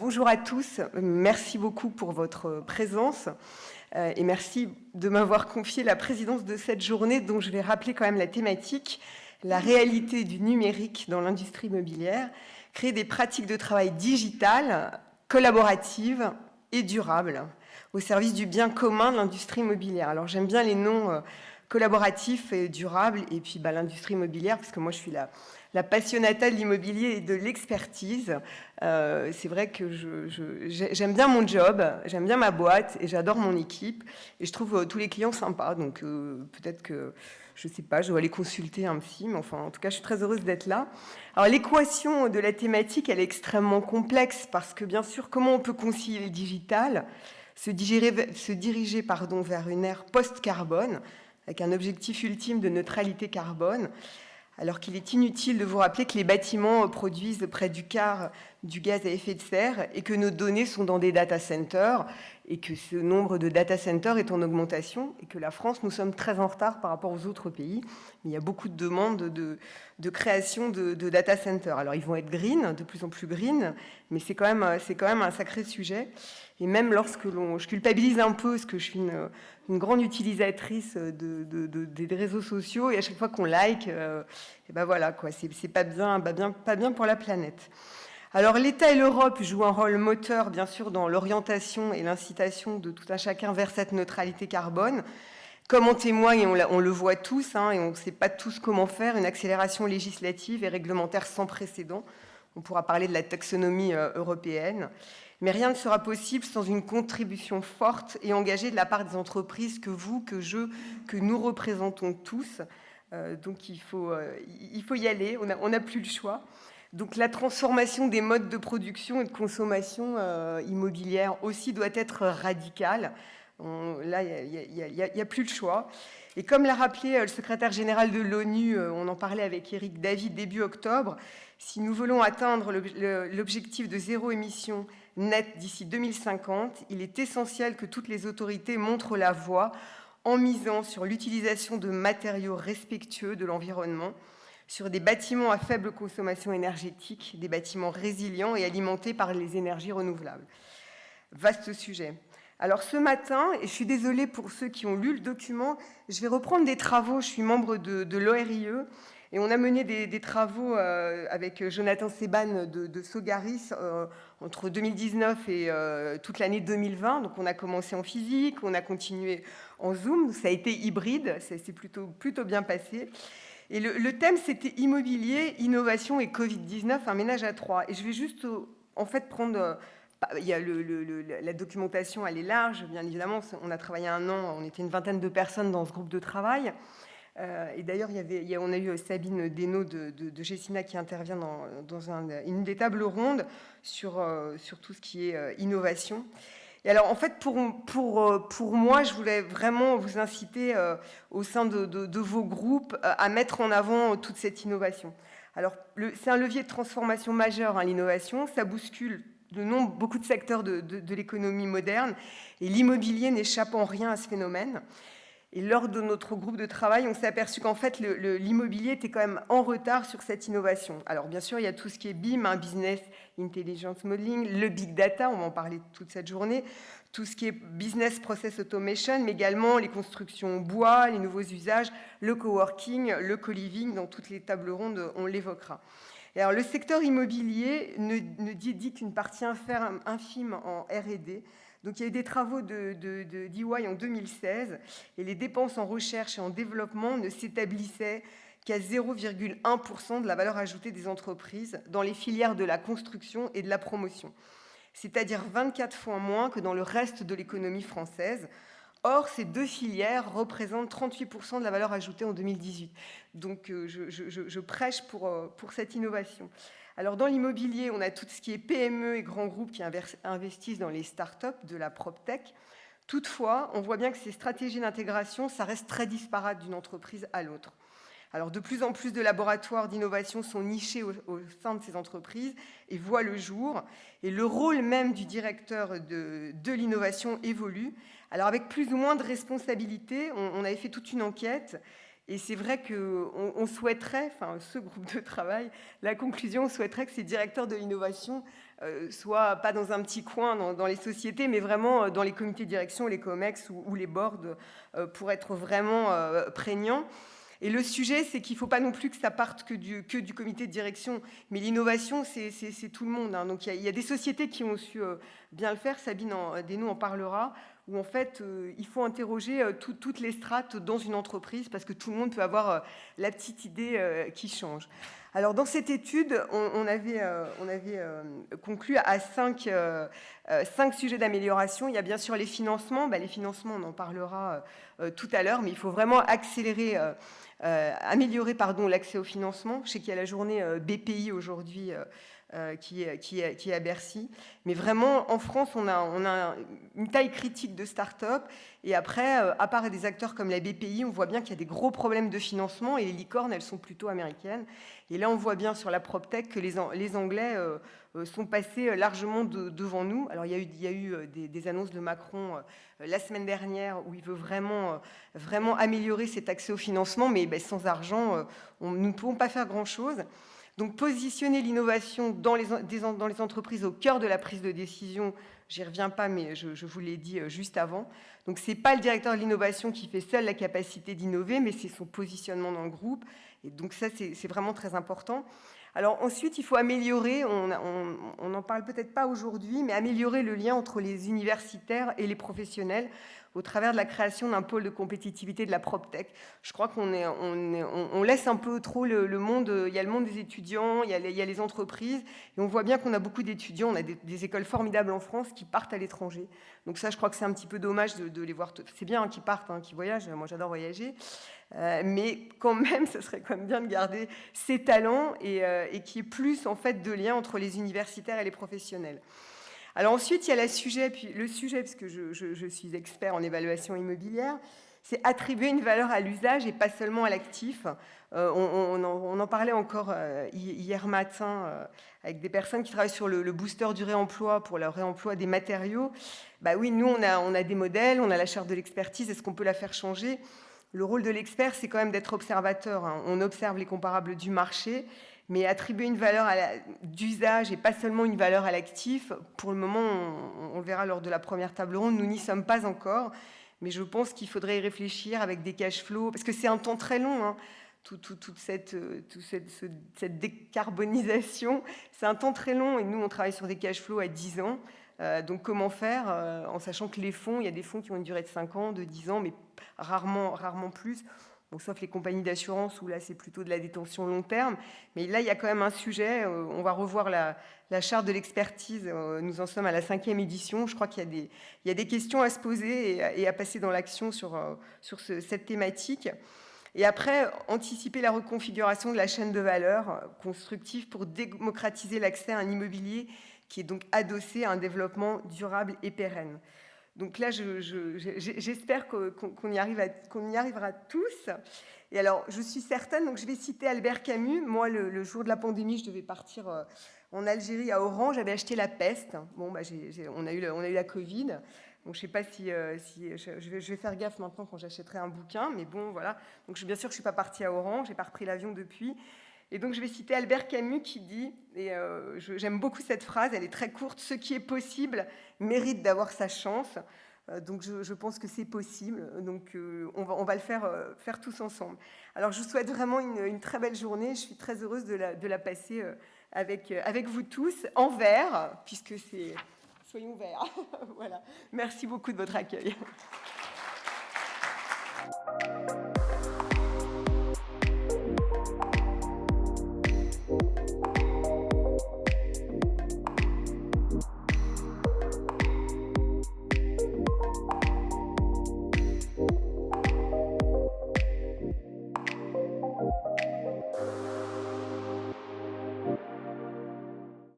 bonjour à tous, merci beaucoup pour votre présence et merci de m'avoir confié la présidence de cette journée dont je vais rappeler quand même la thématique, la réalité du numérique dans l'industrie immobilière, créer des pratiques de travail digitales, collaboratives et durables au service du bien commun de l'industrie immobilière. Alors j'aime bien les noms collaboratifs et durables et puis l'industrie immobilière parce que moi je suis la passionnata de l'immobilier et de l'expertise. C'est vrai que j'aime bien mon job, j'aime bien ma boîte et j'adore mon équipe et je trouve tous les clients sympas, donc peut-être que, je sais pas, je dois aller consulter un psy, mais enfin en tout cas je suis très heureuse d'être là. Alors l'équation de la thématique elle est extrêmement complexe parce que bien sûr comment on peut concilier le digital, se diriger vers une ère post-carbone avec un objectif ultime de neutralité carbone, alors qu'il est inutile de vous rappeler que les bâtiments produisent près du quart du gaz à effet de serre et que nos données sont dans des data centers et que ce nombre de data centers est en augmentation et que la France, nous sommes très en retard par rapport aux autres pays. Il y a beaucoup de demandes de création de data centers. Alors ils vont être green, de plus en plus green, mais c'est quand même un sacré sujet. Et même lorsque je culpabilise un peu, parce que je suis une grande utilisatrice des réseaux sociaux, et à chaque fois qu'on like, et ben voilà, quoi, c'est pas bien pour la planète. Alors l'État et l'Europe jouent un rôle moteur, bien sûr, dans l'orientation et l'incitation de tout un chacun vers cette neutralité carbone. Comme en témoigne, on le voit tous, et on ne sait pas tous comment faire, une accélération législative et réglementaire sans précédent. On pourra parler de la taxonomie européenne. Mais rien ne sera possible sans une contribution forte et engagée de la part des entreprises que vous, que nous représentons tous. Donc il faut y aller, on n'a plus le choix. Donc la transformation des modes de production et de consommation immobilière aussi doit être radicale. Là, il n'y a plus le choix. Et comme l'a rappelé le secrétaire général de l'ONU, on en parlait avec Eric David début octobre, si nous voulons atteindre l'objectif de zéro émission nette d'ici 2050, il est essentiel que toutes les autorités montrent la voie en misant sur l'utilisation de matériaux respectueux de l'environnement, sur des bâtiments à faible consommation énergétique, des bâtiments résilients et alimentés par les énergies renouvelables. Vaste sujet. Alors ce matin, et je suis désolée pour ceux qui ont lu le document, je vais reprendre des travaux, je suis membre de l'ORIE, et on a mené des travaux avec Jonathan Seban de Sogaris entre 2019 et toute l'année 2020. Donc on a commencé en physique, on a continué en Zoom, ça a été hybride, ça s'est plutôt bien passé. Et le thème, c'était immobilier, innovation et Covid-19, un ménage à trois. Et je vais juste, en fait, prendre... Il y a la documentation, elle est large, bien évidemment. On a travaillé 1 an, on était une vingtaine de personnes dans ce groupe de travail. Et d'ailleurs, on a eu Sabine Desnaux de Gessina qui intervient dans une des tables rondes sur tout ce qui est innovation. Et alors, en fait, pour moi, je voulais vraiment vous inciter au sein de vos groupes à mettre en avant toute cette innovation. Alors, c'est un levier de transformation majeur, l'innovation. Ça bouscule beaucoup de secteurs de l'économie moderne. Et l'immobilier n'échappe en rien à ce phénomène. Et lors de notre groupe de travail, on s'est aperçu qu'en fait, l'immobilier était quand même en retard sur cette innovation. Alors, bien sûr, il y a tout ce qui est BIM, Business Intelligence Modeling, le Big Data, on va en parler toute cette journée, tout ce qui est Business Process Automation, mais également les constructions bois, les nouveaux usages, le coworking, le co-living, dans toutes les tables rondes, on l'évoquera. Et alors, le secteur immobilier ne dit qu'une partie infime en R&D. Donc, il y a eu des travaux d'EY en 2016 et les dépenses en recherche et en développement ne s'établissaient qu'à 0,1% de la valeur ajoutée des entreprises dans les filières de la construction et de la promotion, c'est-à-dire 24 fois moins que dans le reste de l'économie française. Or, ces 2 filières représentent 38% de la valeur ajoutée en 2018. Donc, je prêche pour cette innovation. Alors, dans l'immobilier, on a tout ce qui est PME et grands groupes qui investissent dans les startups de la PropTech. Toutefois, on voit bien que ces stratégies d'intégration, ça reste très disparate d'une entreprise à l'autre. Alors, de plus en plus de laboratoires d'innovation sont nichés au sein de ces entreprises et voient le jour. Et le rôle même du directeur de l'innovation évolue. Alors, avec plus ou moins de responsabilités, on avait fait toute une enquête. Et c'est vrai qu'on souhaiterait, enfin, ce groupe de travail, la conclusion, on souhaiterait que ces directeurs de l'innovation soit pas dans un petit coin dans les sociétés, mais vraiment dans les comités de direction, les COMEX ou les boards, pour être vraiment prégnant. Et le sujet, c'est qu'il ne faut pas non plus que ça parte que du comité de direction, mais l'innovation, c'est tout le monde. Hein. Donc il y a des sociétés qui ont su bien le faire, Sabine Desnos en parlera, où en fait, il faut interroger toutes les strates dans une entreprise, parce que tout le monde peut avoir la petite idée qui change. Alors dans cette étude, on avait conclu à 5 sujets d'amélioration. Il y a bien sûr les financements. Les financements, on en parlera tout à l'heure, mais il faut vraiment accélérer, améliorer l'accès au financement. Je sais qu'il y a la journée BPI aujourd'hui qui est à Bercy. Mais vraiment, en France, on a une taille critique de start-up. Et après, à part des acteurs comme la BPI, on voit bien qu'il y a des gros problèmes de financement. Et les licornes, elles sont plutôt américaines. Et là, on voit bien sur la PropTech que les Anglais sont passés largement devant nous. Alors, il y a eu des annonces de Macron la semaine dernière où il veut vraiment améliorer cet accès au financement. Mais sans argent, nous ne pouvons pas faire grand-chose. Donc, positionner l'innovation dans les entreprises au cœur de la prise de décision, j'y reviens pas, mais je vous l'ai dit juste avant. Donc, ce n'est pas le directeur de l'innovation qui fait seul la capacité d'innover, mais c'est son positionnement dans le groupe. Et donc, ça, c'est vraiment très important. Alors, ensuite, il faut améliorer, on n'en parle peut-être pas aujourd'hui, mais améliorer le lien entre les universitaires et les professionnels au travers de la création d'un pôle de compétitivité de la PropTech. Je crois qu'on laisse un peu trop le monde. Il y a le monde des étudiants, il y a les entreprises, et on voit bien qu'on a beaucoup d'étudiants, on a des écoles formidables en France qui partent à l'étranger. Donc ça, je crois que c'est un petit peu dommage de les voir. C'est bien qu'ils partent, qu'ils voyagent, moi j'adore voyager, mais quand même, ce serait quand même bien de garder ces talents et qu'il y ait plus en fait de lien entre les universitaires et les professionnels. Alors ensuite, il y a le sujet, parce que je suis expert en évaluation immobilière, c'est attribuer une valeur à l'usage et pas seulement à l'actif. On en parlait encore hier matin avec des personnes qui travaillent sur le booster du réemploi pour le réemploi des matériaux. Oui, nous, on a des modèles, on a la charte de l'expertise, est-ce qu'on peut la faire changer ? Le rôle de l'expert, c'est quand même d'être observateur. Hein. On observe les comparables du marché, mais attribuer une valeur d'usage et pas seulement une valeur à l'actif, pour le moment, on le verra lors de la première table ronde, nous n'y sommes pas encore, mais je pense qu'il faudrait y réfléchir avec des cash flows, parce que c'est un temps très long, toute cette décarbonisation, c'est un temps très long, et nous, on travaille sur des cash flows à 10 ans. Donc comment faire en sachant que les fonds, il y a des fonds qui ont une durée de 5 ans, de 10 ans, mais rarement plus. Bon, sauf les compagnies d'assurance où là c'est plutôt de la détention long terme. Mais là il y a quand même un sujet, on va revoir la charte de l'expertise, nous en sommes à la 5e édition. Je crois qu'il y a des questions à se poser et à passer dans l'action sur cette thématique. Et après, anticiper la reconfiguration de la chaîne de valeur constructive pour démocratiser l'accès à un immobilier qui est donc adossé à un développement durable et pérenne. Donc là, j'espère qu'on y arrivera tous. Et alors, je suis certaine, donc je vais citer Albert Camus. Moi, le jour de la pandémie, je devais partir en Algérie, à Oran. J'avais acheté La Peste. Bon, on a eu la Covid. Donc, je ne sais pas si je vais faire gaffe maintenant quand j'achèterai un bouquin. Mais bon, voilà. Donc, bien sûr, je ne suis pas partie à Oran. Je n'ai pas repris l'avion depuis. Et donc, je vais citer Albert Camus qui dit, et j'aime beaucoup cette phrase, elle est très courte, « Ce qui est possible mérite d'avoir sa chance ». Donc, je pense que c'est possible. Donc, on va le faire tous ensemble. Alors, je vous souhaite vraiment une très belle journée. Je suis très heureuse de la passer avec vous tous, en vert, puisque c'est... Soyons verts. Voilà. Merci beaucoup de votre accueil.